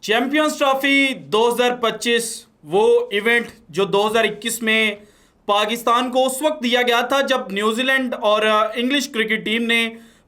Champions trophy 2025 वो event जो 2021 में पाकिस्तान को उस वक्त दिया गया था जब न्यूजीलैंड और इंग्लिश क्रिकेट टीम ने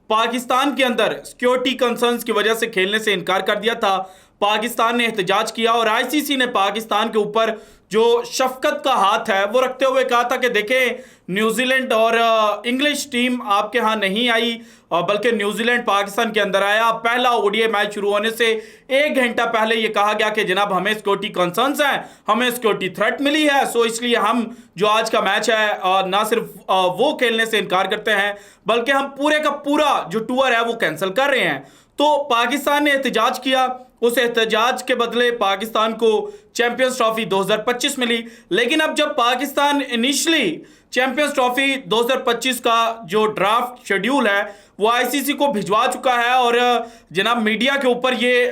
पाकिस्तान के अंदर सिक्योरिटी कंसर्न्स की वजह से खेलने से इनकार कर दिया था। पाकिस्तान ने एहतजाज किया और आईसीसी ने पाकिस्तान के ऊपर जो शफकत का हाथ है वो रखते हुए कहा था कि देखें, न्यूजीलैंड और इंग्लिश टीम आपके यहाँ नहीं आई, बल्कि न्यूजीलैंड पाकिस्तान के अंदर आया। पहला ओडीआई मैच शुरू होने से 1 घंटा पहले ये कहा गया कि जनाब हमें सिक्योरिटी कंसर्न्स हैं, हमें सिक्योरिटी थ्रेट मिली है, सो इसलिए हम जो आज का मैच है ना सिर्फ वो खेलने से इनकार करते हैं बल्कि हम पूरे का पूरा जो टूर है वो कैंसिल कर रहे हैं। तो पाकिस्तान ने एहतजाज किया, उस एहतजाज के बदले पाकिस्तान को चैंपियंस ट्रॉफी 2025 मिली। लेकिन अब जब पाकिस्तान इनिशियली चैंपियंस ट्रॉफी 2025 का जो ड्राफ्ट शेड्यूल है वो आईसीसी को भिजवा चुका है और जनाब मीडिया के ऊपर ये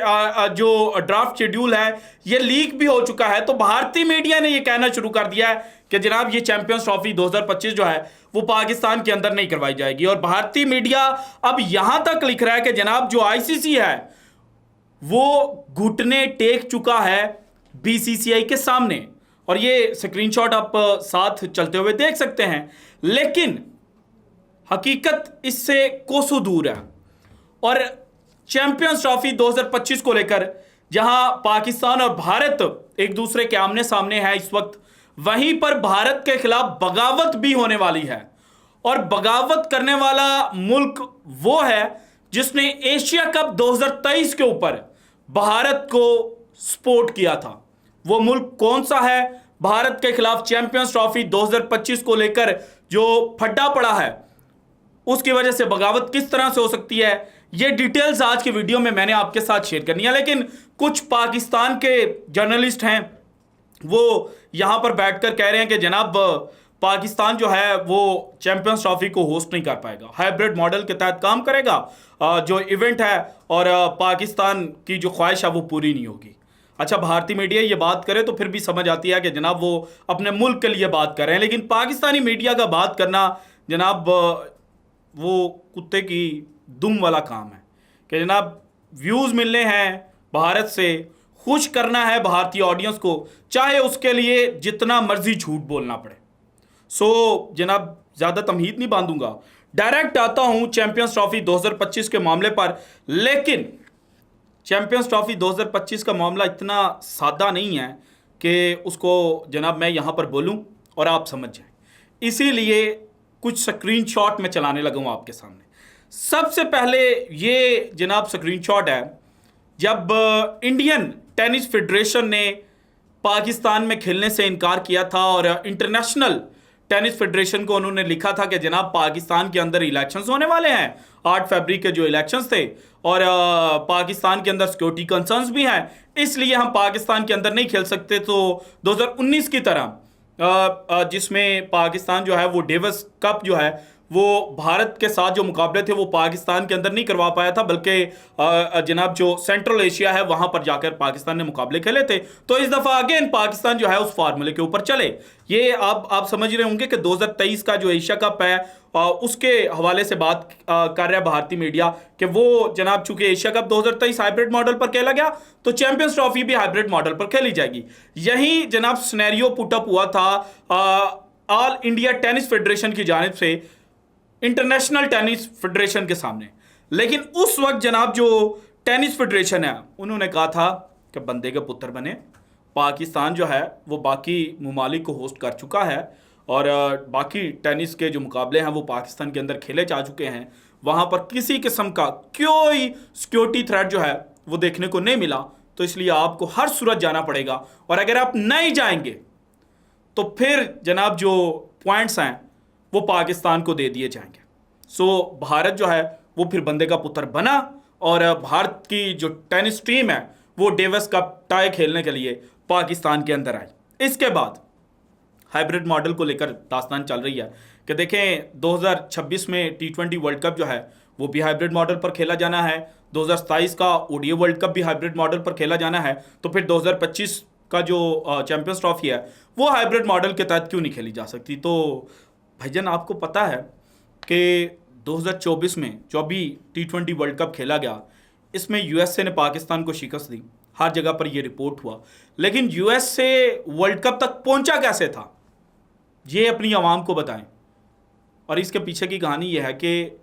जो ड्राफ्ट शेड्यूल है ये लीक भी हो चुका है, तो भारतीय मीडिया ने ये कहना शुरू कर दिया है कि जनाब ये चैंपियंस ट्रॉफी 2025 जो है वो पाकिस्तान के अंदर नहीं करवाई जाएगी। और भारतीय मीडिया अब यहां तक लिख रहा है कि जनाब जो आईसीसी है वो घुटने टेक चुका है बीसीसीआई के सामने, और ये स्क्रीनशॉट आप साथ चलते हुए देख सकते हैं। लेकिन हकीकत इससे कोसों दूर है और चैंपियंस ट्रॉफी 2025 को लेकर जहां पाकिस्तान और भारत एक दूसरे के आमने सामने है इस वक्त, वहीं पर भारत के खिलाफ बगावत भी होने वाली है। और बगावत करने वाला मुल्क वो है जिसने एशिया कप 2023 के ऊपर भारत को सपोर्ट किया था। वो मुल्क कौन सा है? भारत के खिलाफ चैंपियंस ट्रॉफी 2025 को लेकर जो फड्डा पड़ा है उसकी वजह से बगावत किस तरह से हो सकती है, ये डिटेल्स आज के वीडियो में मैंने आपके साथ शेयर करनी है। लेकिन कुछ पाकिस्तान के जर्नलिस्ट हैं वो यहां पर बैठकर कह रहे हैं कि जनाब पाकिस्तान जो है वो चैंपियंस ट्रॉफी को होस्ट नहीं कर पाएगा, हाइब्रिड मॉडल के तहत काम करेगा जो इवेंट है, और पाकिस्तान की जो ख्वाहिश है वो पूरी नहीं होगी। अच्छा, भारतीय मीडिया ये बात करे तो फिर भी समझ आती है कि जनाब वो अपने मुल्क के लिए बात कर रहे हैं, लेकिन पाकिस्तानी मीडिया का बात करना जनाब वो कुत्ते की दुम वाला काम है कि जनाब व्यूज़ मिलने हैं भारत से, खुश करना है भारतीय ऑडियंस को, चाहे उसके लिए जितना मर्जी झूठ बोलना पड़े। सो जनाब ज़्यादा तमहीद नहीं बांधूंगा, डायरेक्ट आता हूं चैंपियंस ट्रॉफी 2025 के मामले पर। लेकिन चैंपियंस ट्रॉफी 2025 का मामला इतना सादा नहीं है कि उसको जनाब मैं यहाँ पर बोलूँ और आप समझ जाएं, इसीलिए कुछ स्क्रीनशॉट में चलाने लगा हूँ आपके सामने। सबसे पहले ये जनाब स्क्रीनशॉट है जब इंडियन टेनिस फेडरेशन ने पाकिस्तान में खेलने से इनकार किया था और इंटरनेशनल टेनिस फेडरेशन को उन्होंने लिखा था कि जनाब पाकिस्तान के अंदर इलेक्शंस होने वाले हैं, 8 फरवरी के जो इलेक्शंस थे, और पाकिस्तान के अंदर सिक्योरिटी कंसर्न्स भी हैं, इसलिए हम पाकिस्तान के अंदर नहीं खेल सकते। तो 2019 की तरह जिसमें पाकिस्तान जो है वो डेविस कप जो है वो भारत के साथ जो मुकाबले थे वो पाकिस्तान के अंदर नहीं करवा पाया था, बल्कि जनाब जो सेंट्रल एशिया है वहां पर जाकर पाकिस्तान ने मुकाबले खेले थे। तो इस दफ़ा अगेन पाकिस्तान जो है उस फार्मूले के ऊपर चले। ये आप समझ रहे होंगे कि 2023 का जो एशिया कप है उसके हवाले से बात कर रहा है भारतीय मीडिया कि वो जनाब चूंकि एशिया कप 2023 हाइब्रिड मॉडल पर खेला गया तो चैंपियंस ट्रॉफी भी हाइब्रिड मॉडल पर खेली जाएगी। यही जनाब सिनेरियो पुटअप हुआ था ऑल इंडिया टेनिस फेडरेशन की जानिब से इंटरनेशनल टेनिस फेडरेशन के सामने। लेकिन उस वक्त जनाब जो टेनिस फेडरेशन है उन्होंने कहा था कि बंदे के पुत्र बने, पाकिस्तान जो है वो बाकी ममालिक को होस्ट कर चुका है और बाकी टेनिस के जो मुकाबले हैं वो पाकिस्तान के अंदर खेले जा चुके हैं, वहाँ पर किसी किस्म का कोई सिक्योरिटी थ्रेट जो है वो देखने को नहीं मिला, तो इसलिए आपको हर सूरत जाना पड़ेगा, और अगर आप नहीं जाएंगे तो फिर जनाब जो पॉइंट्स हैं वो पाकिस्तान को दे दिए जाएंगे। सो भारत जो है वो फिर बंदे का पुत्र बना और भारत की जो टेनिस टीम है वो डेविस कप टाई खेलने के लिए पाकिस्तान के अंदर आई। इसके बाद हाइब्रिड मॉडल को लेकर दास्तान चल रही है कि देखें 2026 में T20 वर्ल्ड कप जो है वो भी हाइब्रिड मॉडल पर खेला जाना है, 2027 का ओडीआई वर्ल्ड कप भी हाइब्रिड मॉडल पर खेला जाना है, तो फिर 2025 का जो चैंपियंस ट्रॉफी है वो हाइब्रिड मॉडल के तहत क्यों नहीं खेली जा सकती। तो भाईजान आपको पता है कि 2024 में जो अभी T20 वर्ल्ड कप खेला गया इसमें यूएसए ने पाकिस्तान को शिकस्त दी, हर जगह पर यह रिपोर्ट हुआ। लेकिन यूएस से वर्ल्ड कप तक पहुंचा कैसे था, ये अपनी आवाम को बताएं। और इसके पीछे की कहानी यह है कि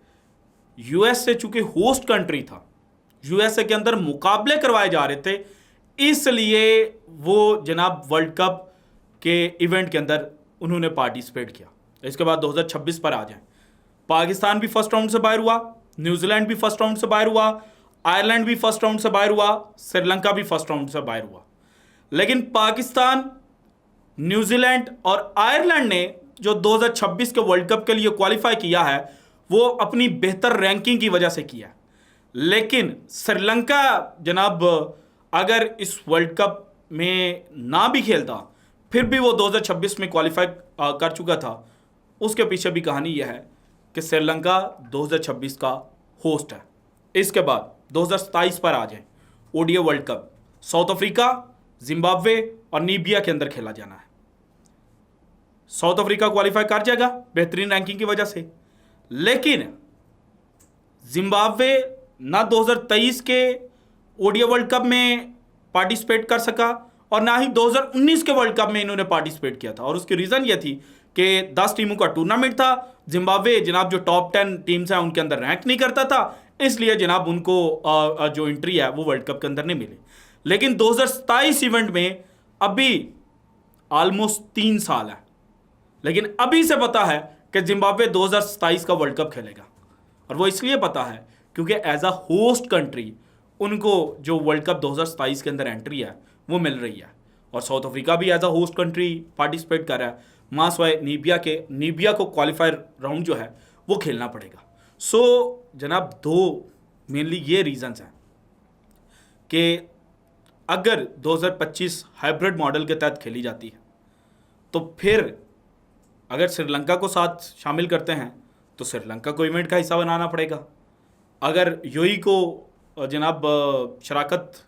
यूएस से चूंकि होस्ट कंट्री था, यूएसए के अंदर मुकाबले करवाए जा रहे थे, इसलिए वो जनाब वर्ल्ड कप के इवेंट के अंदर उन्होंने पार्टिसिपेट किया। इसके बाद 2026 पर आ जाएं, पाकिस्तान भी फर्स्ट राउंड से बाहर हुआ, न्यूजीलैंड भी फर्स्ट राउंड से बाहर हुआ, आयरलैंड भी फर्स्ट राउंड से बाहर हुआ, श्रीलंका भी फर्स्ट राउंड से बाहर हुआ। लेकिन पाकिस्तान, न्यूजीलैंड और आयरलैंड ने जो 2026 के वर्ल्ड कप के लिए क्वालिफाई किया है वो अपनी बेहतर रैंकिंग की वजह से किया। लेकिन श्रीलंका जनाब अगर इस वर्ल्ड कप में ना भी खेलता फिर भी वो 2026 में क्वालिफाई कर चुका था। उसके पीछे भी कहानी यह है कि श्रीलंका 2026 का होस्ट है। इसके बाद 2027 पर आ जाए, ODI world cup south Africa, Zimbabwe और नीबिया के अंदर खेला जाना है। साउथ अफ्रीका क्वालिफाई कर जाएगा बेहतरीन रैंकिंग की वजह से, लेकिन जिम्बाब्वे ना 2023 के ओडीआई वर्ल्ड कप में पार्टिसिपेट कर सका और ना ही 2019 के वर्ल्ड कप में इन्होंने पार्टिसिपेट किया था। और उसकी रीज़न यह थी कि 10 टीमों का टूर्नामेंट था, जिम्बाब्वे जनाब जो टॉप 10 टीम्स हैं उनके अंदर रैंक नहीं करता था, इसलिए जनाब उनको जो एंट्री है वो वर्ल्ड कप के अंदर नहीं मिली। लेकिन 2027 इवेंट में अभी ऑलमोस्ट 3 साल है, लेकिन अभी से पता है कि जिम्बाब्वे 2027 का वर्ल्ड कप खेलेगा। और वो इसलिए पता है क्योंकि एज अ होस्ट कंट्री उनको जो वर्ल्ड कप 2027 के अंदर एंट्री है वो मिल रही है। और साउथ अफ्रीका भी as a host country participate कर रहा है। मासवाए नीबिया को क्वालिफायर राउंड जो है वो खेलना पड़ेगा। सो जनाब दो मेनली ये रीजंस हैं कि अगर 2025 हाइब्रिड मॉडल के तहत खेली जाती है तो फिर अगर श्रीलंका को साथ शामिल करते हैं तो श्रीलंका को इवेंट का हिस्सा बनाना पड़ेगा। अगर यूएई को जनाब शराकत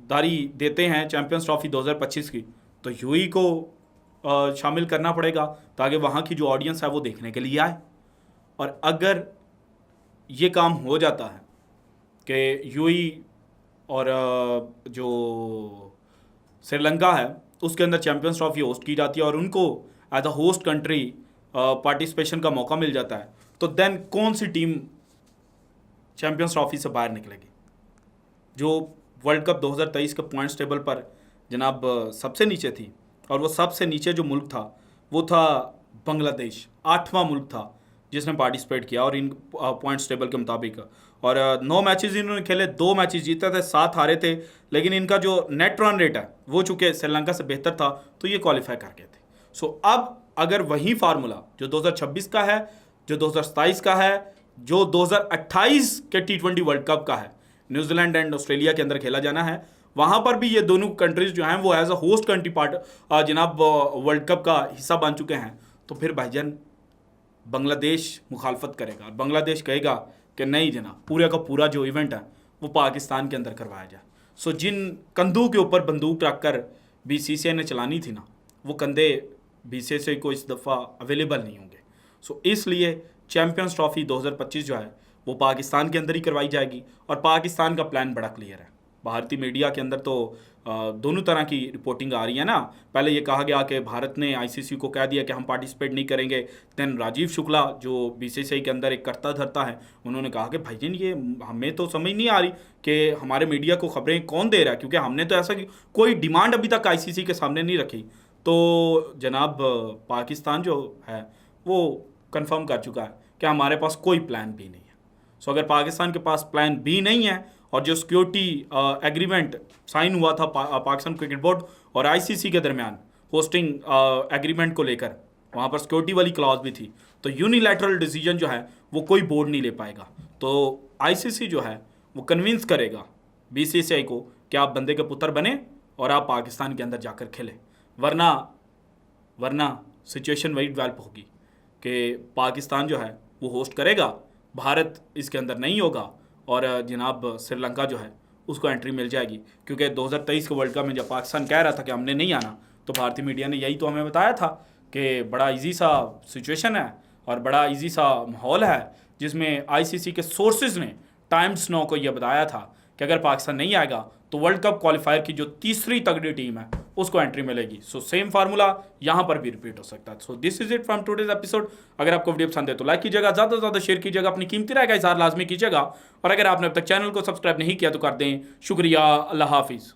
दारी देते हैं चैंपियंस ट्रॉफी 2025 की तो यूएई को शामिल करना पड़ेगा ताकि वहाँ की जो ऑडियंस है वो देखने के लिए आए। और अगर ये काम हो जाता है कि यूएई और जो श्रीलंका है उसके अंदर चैंपियंस ट्रॉफी होस्ट की जाती है और उनको as a host country participation का मौका मिल जाता है, तो देन कौन सी टीम चैंपियंस ट्रॉफी से बाहर निकलेगी? जो वर्ल्ड कप 2023 के पॉइंट्स टेबल पर जनाब सबसे नीचे थी, और वो सबसे नीचे जो मुल्क था वो था बांग्लादेश, 8वां मुल्क था जिसने पार्टिसिपेट किया। और इन पॉइंट्स टेबल के मुताबिक और 9 मैचेस इन्होंने खेले, 2 मैचेस जीते थे, 7 हारे थे। लेकिन इनका जो नेट रन रेट है वो चूँकि श्रीलंका से बेहतर था तो ये क्वालिफाई कर गए थे। सो अब अगर वही फार्मूला जो 2026 का है, जो 2027 का है, जो 2028 के T20 वर्ल्ड कप का है, न्यूजीलैंड एंड ऑस्ट्रेलिया के अंदर खेला जाना है, वहाँ पर भी ये दोनों कंट्रीज जो हैं वो एज अ होस्ट कंट्री जनाब वर्ल्ड कप का हिस्सा बन चुके हैं। तो फिर भाईजान बांग्लादेश मुखालफत करेगा, बांग्लादेश कहेगा कि नहीं जनाब पूरे का पूरा जो इवेंट है वो पाकिस्तान के अंदर करवाया जाए। सो जिन कंधों के ऊपर बंदूक रख कर बीसीसीआई ने चलानी थी ना, वो कंधे बीसीसीआई को इस दफ़ा अवेलेबल नहीं होंगे। सो इसलिए चैंपियंस ट्रॉफी 2025 जो है वो पाकिस्तान के अंदर ही करवाई जाएगी। और पाकिस्तान का प्लान बड़ा क्लियर है। भारतीय मीडिया के अंदर तो दोनों तरह की रिपोर्टिंग आ रही है ना। पहले ये कहा गया कि भारत ने आईसीसी को कह दिया कि हम पार्टिसिपेट नहीं करेंगे। देन राजीव शुक्ला जो बीसीसीआई के अंदर एक कर्ता धर्ता है, उन्होंने कहा कि भाईजान ये हमें तो समझ नहीं आ रही कि हमारे मीडिया को खबरें कौन दे रहा है, क्योंकि हमने तो ऐसा कोई डिमांड अभी तक आईसीसी के सामने नहीं रखी। तो जनाब पाकिस्तान जो है वो कंफर्म कर चुका है कि हमारे पास कोई प्लान बी नहीं है। सो अगर पाकिस्तान के पास प्लान बी नहीं है और जो सिक्योरिटी एग्रीमेंट साइन हुआ था पाकिस्तान क्रिकेट बोर्ड और आईसीसी के दरमियान होस्टिंग एग्रीमेंट को लेकर, वहाँ पर सिक्योरिटी वाली क्लॉज भी थी, तो यूनिलैटरल डिसीजन जो है वो कोई बोर्ड नहीं ले पाएगा। तो आईसीसी जो है वो कन्विंस करेगा बीसीसीआई को कि आप बंदे के पुत्र बने और आप पाकिस्तान के अंदर जाकर खेलें, वरना सिचुएशन वही डेवलप होगी कि पाकिस्तान जो है वो होस्ट करेगा, भारत इसके अंदर नहीं होगा और जनाब श्रीलंका जो है उसको एंट्री मिल जाएगी। क्योंकि 2023 के वर्ल्ड कप में जब पाकिस्तान कह रहा था कि हमने नहीं आना, तो भारतीय मीडिया ने यही तो हमें बताया था कि बड़ा इजी सा सिचुएशन है और बड़ा इजी सा माहौल है, जिसमें आईसीसी के सोर्सेज ने टाइम्स नाउ को यह बताया था कि अगर पाकिस्तान नहीं आएगा तो वर्ल्ड कप क्वालिफायर की जो तीसरी तगड़ी टीम है उसको एंट्री मिलेगी। सो सेम फार्मूला यहां पर भी रिपीट हो सकता है। So this is it from today's episode. अगर आपको वीडियो पसंद है तो लाइक कीजिएगा, ज़्यादा से ज़्यादा शेयर कीजिएगा, अपनी कीमती राय का इज़हार लाजमी कीजिएगा, और अगर आपने अब तक चैनल को सब्सक्राइब नहीं किया तो कर दें। शुक्रिया, अल्लाह हाफिज़।